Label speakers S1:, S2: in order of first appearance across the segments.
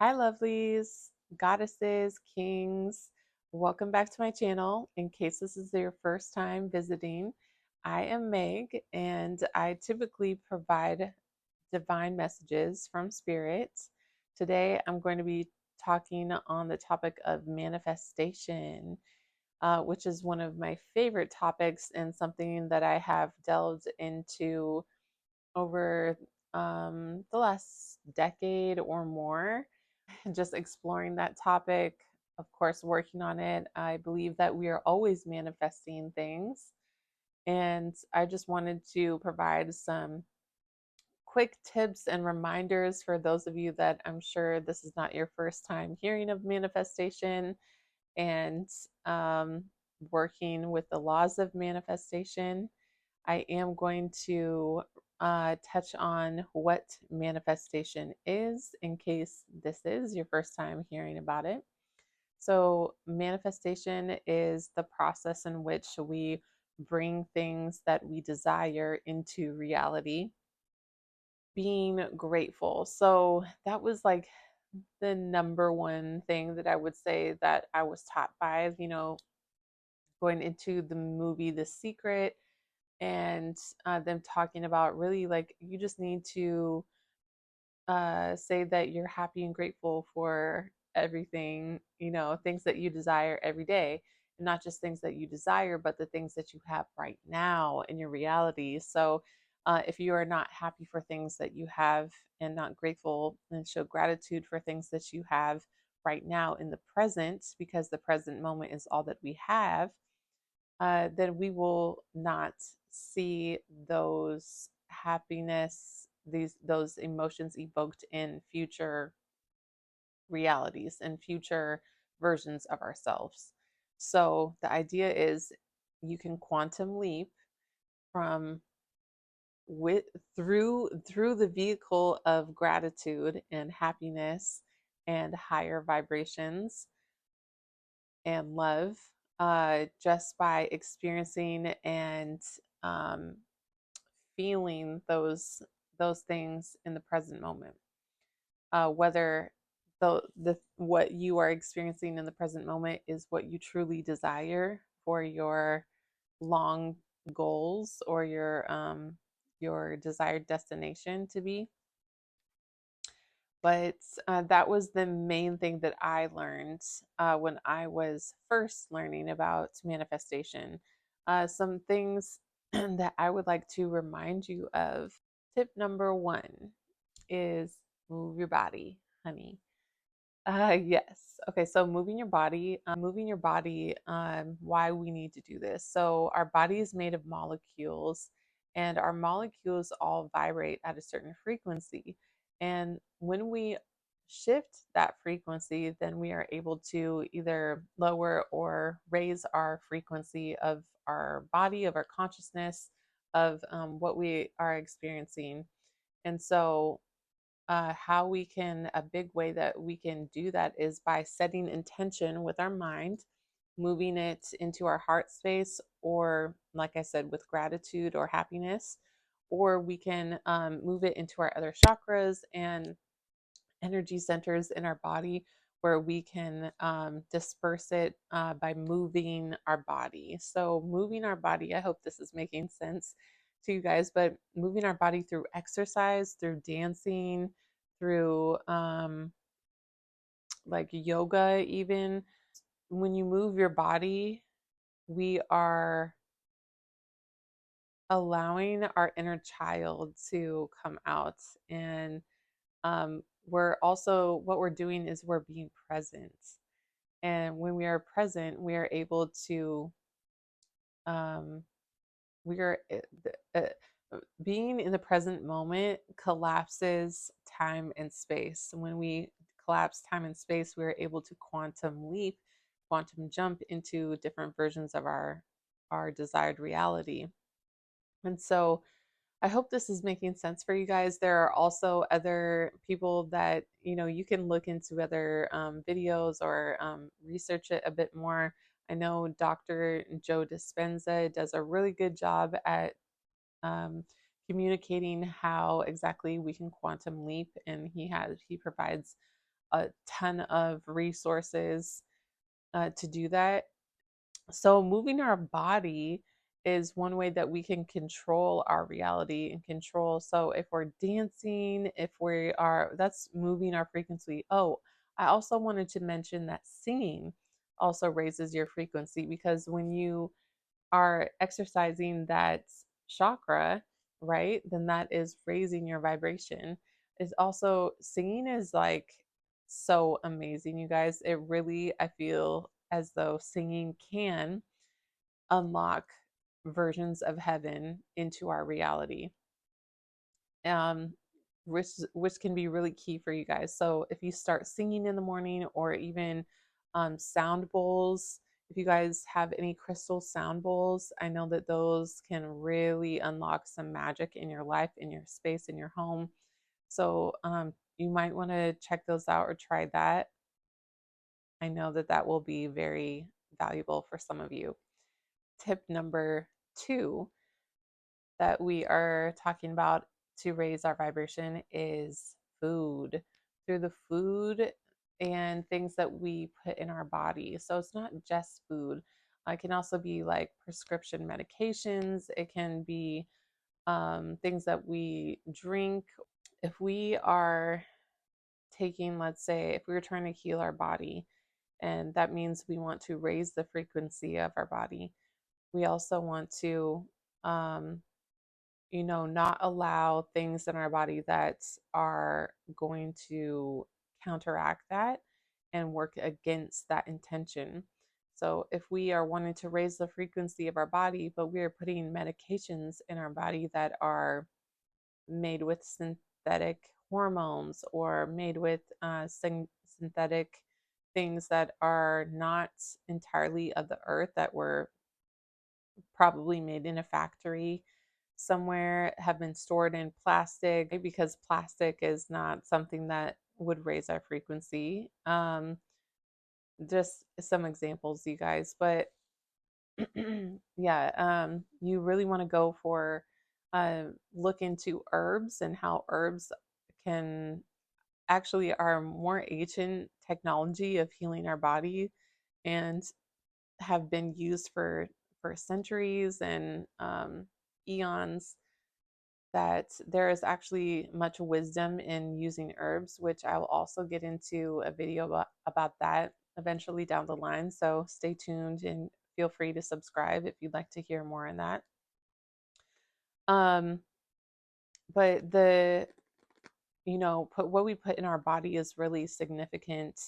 S1: Hi, lovelies, goddesses, kings. Welcome back to my channel. In case this is your first time visiting, I am Meg, and I typically provide divine messages from spirit. Today, I'm going to be talking on the topic of manifestation, which is one of my favorite topics and something that I have delved into over the last decade or more, just exploring that topic, of course, working on it. I believe that we are always manifesting things. And I just wanted to provide some quick tips and reminders for those of you that I'm sure this is not your first time hearing of manifestation and um, working with the laws of manifestation. I am going to touch on what manifestation is in case this is your first time hearing about it. So, manifestation is the process in which we bring things that we desire into reality. Being grateful. So, that was like the number one thing that I would say that I was taught by, going into the movie The Secret and them talking about really like you just need to say that you're happy and grateful for everything, things that you desire every day. And not just things that you desire, but the things that you have right now in your reality. So if you are not happy for things that you have and not grateful and show gratitude for things that you have right now in the present, because the present moment is all that we have, then we will not see those happiness, those emotions evoked in future realities and future versions of ourselves. So the idea is you can quantum leap from with through the vehicle of gratitude and happiness and higher vibrations and love, just by experiencing and um, feeling those things in the present moment. Whether the what you are experiencing in the present moment is what you truly desire for your long goals or your desired destination to be. But that was the main thing that I learned when I was first learning about manifestation. Some things that I would like to remind you of. Tip number one is move your body, honey. Yes. Okay. So moving your body, why we need to do this. So our body is made of molecules, and our molecules all vibrate at a certain frequency. And when we shift that frequency, then we are able to either lower or raise our frequency of our body, of our consciousness, of what we are experiencing. And so how we can, a big way that we can do that is by setting intention with our mind, moving it into our heart space, or like I said, with gratitude or happiness, or we can move it into our other chakras and energy centers in our body where we can disperse it by moving our body. So, moving our body, I hope this is making sense to you guys, but moving our body through exercise, through dancing, through like yoga, even. When you move your body, we are allowing our inner child to come out, and we're also, what we're doing is we're being present. And when we are present, we are able to, um, we are being in the present moment collapses time and space. When we collapse time and space, we are able to quantum leap, quantum jump into different versions of our desired reality. And so I hope this is making sense for you guys. There are also other people that, you can look into other videos or research it a bit more. I know Dr. Joe Dispenza does a really good job at um, communicating how exactly we can quantum leap, and he provides a ton of resources to do that. So, moving our body is one way that we can control our reality and control. So, if we're dancing, if we are, that's moving our frequency. Oh, I also wanted to mention that singing also raises your frequency, because when you are exercising that chakra, right, then that is raising your vibration. Is also, singing is like so amazing, you guys. It really, I feel as though singing can unlock versions of heaven into our reality, um, which can be really key for you guys. So if you start singing in the morning, or even sound bowls, if you guys have any crystal sound bowls, I know that those can really unlock some magic in your life, in your space, in your home. So you might want to check those out or try that. I know that that will be very valuable for some of you. Tip number 2 that we are talking about to raise our vibration is food. Through the food and things that we put in our body. So it's not just food. It can also be like prescription medications. It can be things that we drink. If we are taking, let's say, if we were trying to heal our body, and that means we want to raise the frequency of our body, we also want to um, not allow things in our body that are going to counteract that and work against that intention. So, if we are wanting to raise the frequency of our body, but we are putting medications in our body that are made with synthetic hormones, or made with synthetic things that are not entirely of the earth, that were probably made in a factory somewhere, have been stored in plastic, because plastic is not something that would raise our frequency. Just some examples, you guys. But yeah, you really want to go for look into herbs, and how herbs can actually are more ancient technology of healing our body, and have been used for centuries and eons, that there is actually much wisdom in using herbs, which I will also get into a video about that eventually down the line. So stay tuned and feel free to subscribe if you'd like to hear more on that. Um, but what we put in our body is really significant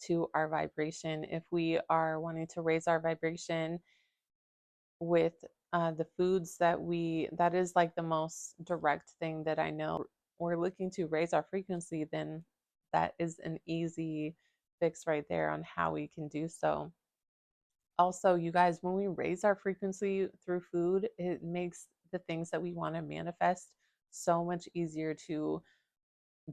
S1: to our vibration. If we are wanting to raise our vibration with the foods that is like the most direct thing that I know, we're looking to raise our frequency, then that is an easy fix right there on how we can do so. Also, you guys, when we raise our frequency through food, it makes the things that we want to manifest so much easier to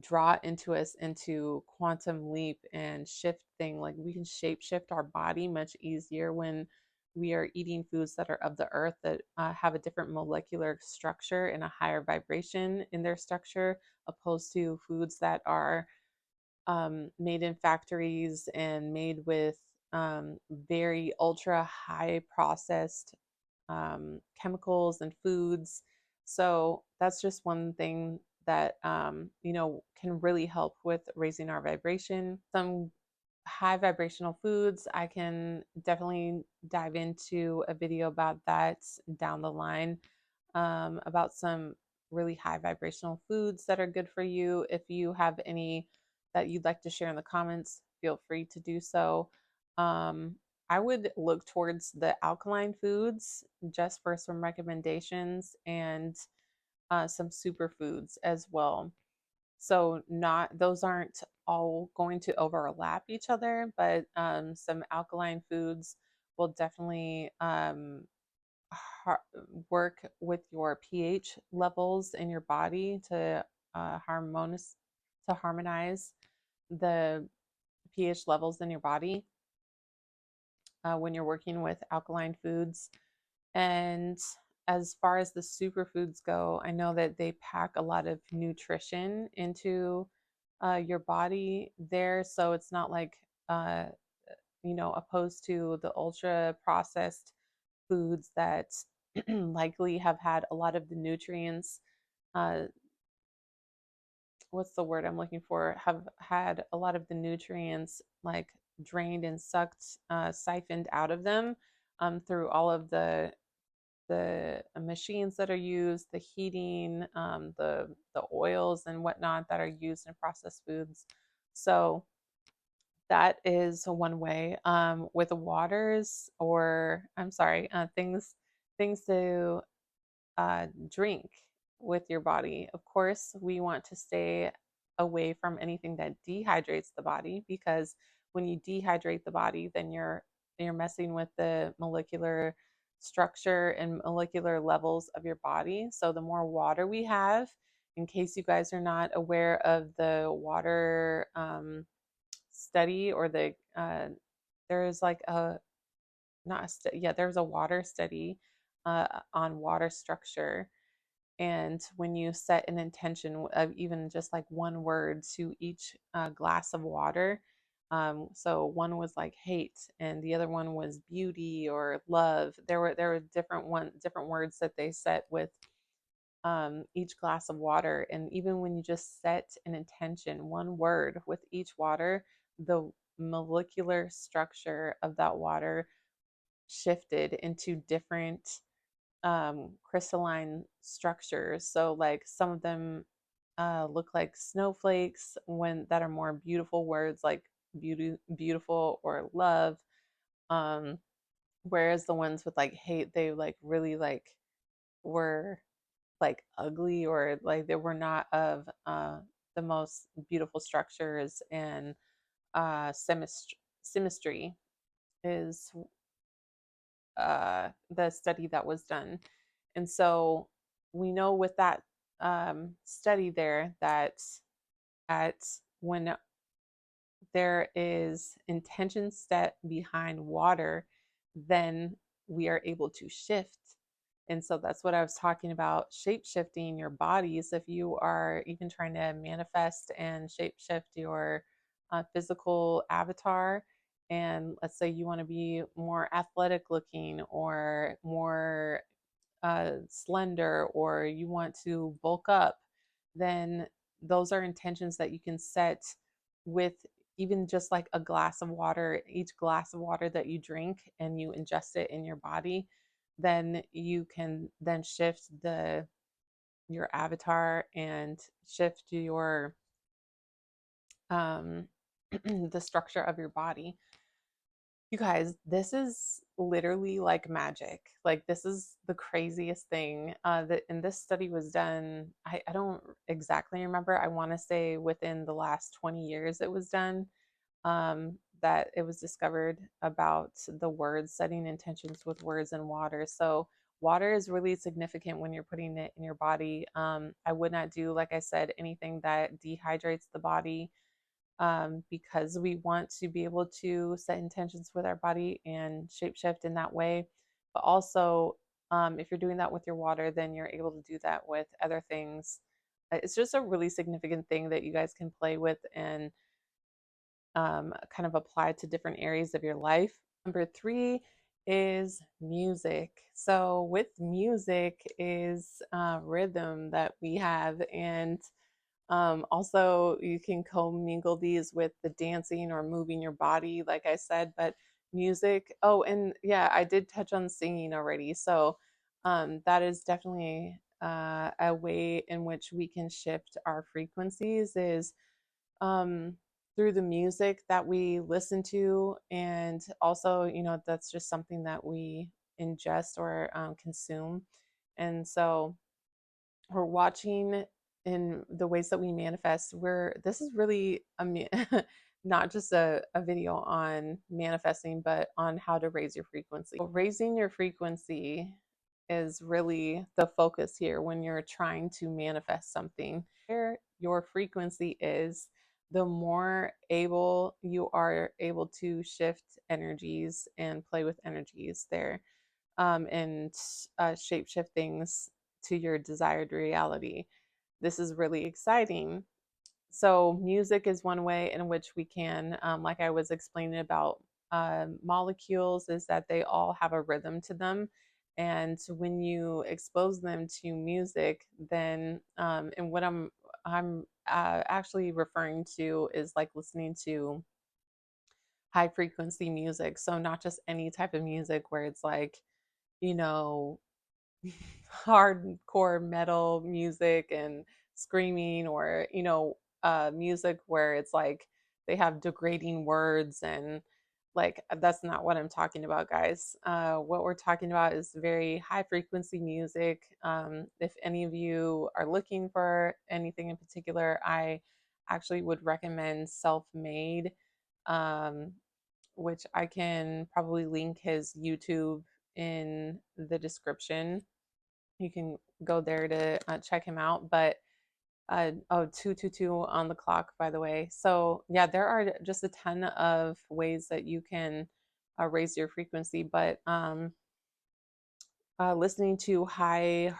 S1: draw into us, into quantum leap and shift thing. Like, we can shape shift our body much easier when we are eating foods that are of the earth, that have a different molecular structure and a higher vibration in their structure, opposed to foods that are made in factories and made with very ultra high processed chemicals and foods. So that's just one thing that can really help with raising our vibration. Some high vibrational foods, I can definitely dive into a video about that down the line, about some really high vibrational foods that are good for you. If you have any that you'd like to share in the comments, feel free to do so. Um, I would look towards the alkaline foods just for some recommendations, and some superfoods as well. So not those aren't all going to overlap each other, but some alkaline foods will definitely work with your pH levels in your body to harmonize the pH levels in your body when you're working with alkaline foods. And as far as the superfoods go, I know that they pack a lot of nutrition into your body there, so it's not like uh, opposed to the ultra processed foods that likely have had a lot of the nutrients. Uh, what's the word I'm looking for? Have had a lot of the nutrients like drained and sucked, siphoned out of them through all of the machines that are used, the heating, the oils and whatnot that are used in processed foods. So that is one way. With waters, or I'm sorry, things to drink with your body. Of course, we want to stay away from anything that dehydrates the body, because when you dehydrate the body, then you're messing with the molecular structure and molecular levels of your body. So the more water we have, in case you guys are not aware of the water study, or there's like a not a yeah, there's a water study on water structure. And when you set an intention of even just like one word to each glass of water, so one was like hate, and the other one was beauty or love. There were different words that they set with each glass of water. And even when you just set an intention, one word with each water, the molecular structure of that water shifted into different crystalline structures. So like some of them look like snowflakes, when that are more beautiful words like beauty, beautiful, or love. Um, Whereas the ones with like hate, they like really like were like ugly, or like they were not of the most beautiful structures. And symmetry is the study that was done. And so we know with that study there that at when there is intention set behind water, then we are able to shift. And so that's what I was talking about, shape shifting your bodies. If you are even trying to manifest and shape shift your physical avatar, and let's say you want to be more athletic looking, or more slender, or you want to bulk up, then those are intentions that you can set with even just like a glass of water. Each glass of water that you drink and you ingest it in your body, then you can then shift your avatar and shift your um the structure of your body. You guys, this is literally like magic. Like, this is the craziest thing. And this study was done, I don't exactly remember. I want to say within the last 20 years it was done, that it was discovered about the words, setting intentions with words and water. So, water is really significant when you're putting it in your body. I would not do, like I said, anything that dehydrates the body, because we want to be able to set intentions with our body and shapeshift in that way. But also, if you're doing that with your water, then you're able to do that with other things. It's just a really significant thing that you guys can play with and kind of apply to different areas of your life. Number three is music. So, with music is rhythm that we have, and also, you can commingle these with the dancing or moving your body, like I said. But music, oh, and yeah, I did touch on singing already. So that is definitely a way in which we can shift our frequencies, is um, through the music that we listen to. And also, that's just something that we ingest or consume. And so, we're watching in the ways that we manifest. This is really not just a video on manifesting, but on how to raise your frequency. So raising your frequency is really the focus here when you're trying to manifest something. Where your frequency is, the more able you are able to shift energies and play with energies there, and shape shift things to your desired reality. This is really exciting. So music is one way in which we can, like I was explaining about molecules, is that they all have a rhythm to them. And when you expose them to music, then and what I'm actually referring to is like listening to high frequency music. So not just any type of music where it's like, you know, hardcore metal music and screaming, or music where it's like they have degrading words, and like that's not what I'm talking about, guys. What we're talking about is very high frequency music. If any of you are looking for anything in particular, I actually would recommend Self Made, um, which I can probably link his YouTube in the description. You can go there to check him out. But oh, 222 on the clock, by the way. So yeah, there are just a ton of ways that you can raise your frequency. But listening to high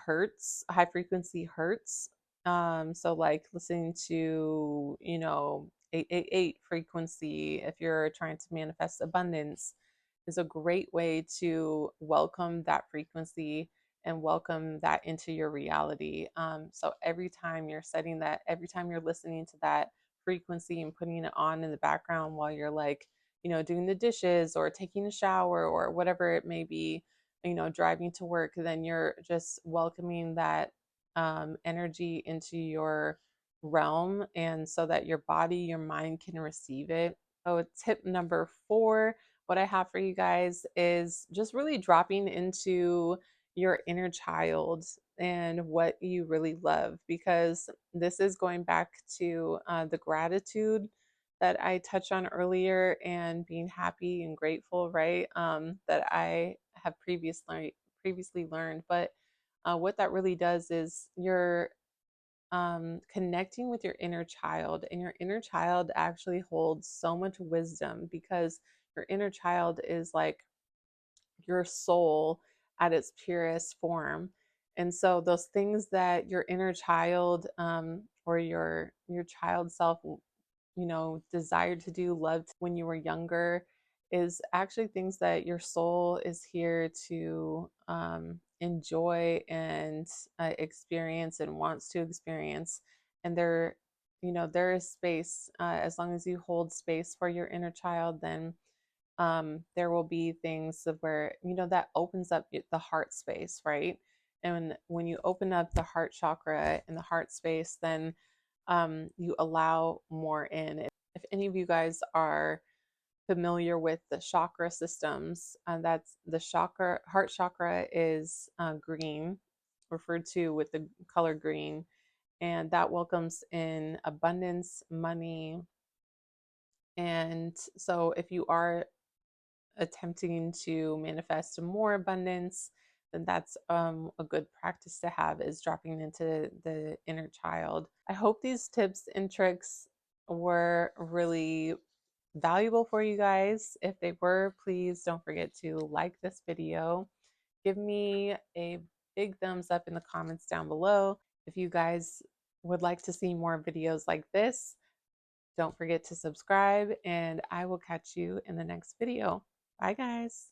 S1: frequency hertz. So like listening to 888 frequency if you're trying to manifest abundance is a great way to welcome that frequency and welcome that into your reality. So every time you're setting that, every time you're listening to that frequency and putting it on in the background while you're like, doing the dishes or taking a shower or whatever it may be, driving to work, then you're just welcoming that energy into your realm, and so that your body, your mind can receive it. Oh, tip number 4, what I have for you guys is just really dropping into your inner child and what you really love, because this is going back to the gratitude that I touched on earlier, and being happy and grateful, right? That I have previously learned. But what that really does is you're connecting with your inner child, and your inner child actually holds so much wisdom, because your inner child is like your soul at its purest form. And so those things that your inner child, or your child self, desired to do, loved when you were younger, is actually things that your soul is here to enjoy and experience and wants to experience. And there is space, as long as you hold space for your inner child, then there will be things of where, that opens up the heart space, right? And when you open up the heart chakra and the heart space, then you allow more in. If any of you guys are familiar with the chakra systems, that's the chakra, heart chakra is green, referred to with the color green, and that welcomes in abundance, money. And so if you are attempting to manifest more abundance, then that's a good practice to have, is dropping into the inner child. I hope these tips and tricks were really valuable for you guys. If they were, please don't forget to like this video. Give me a big thumbs up in the comments down below. If you guys would like to see more videos like this, don't forget to subscribe, and I will catch you in the next video. Bye, guys.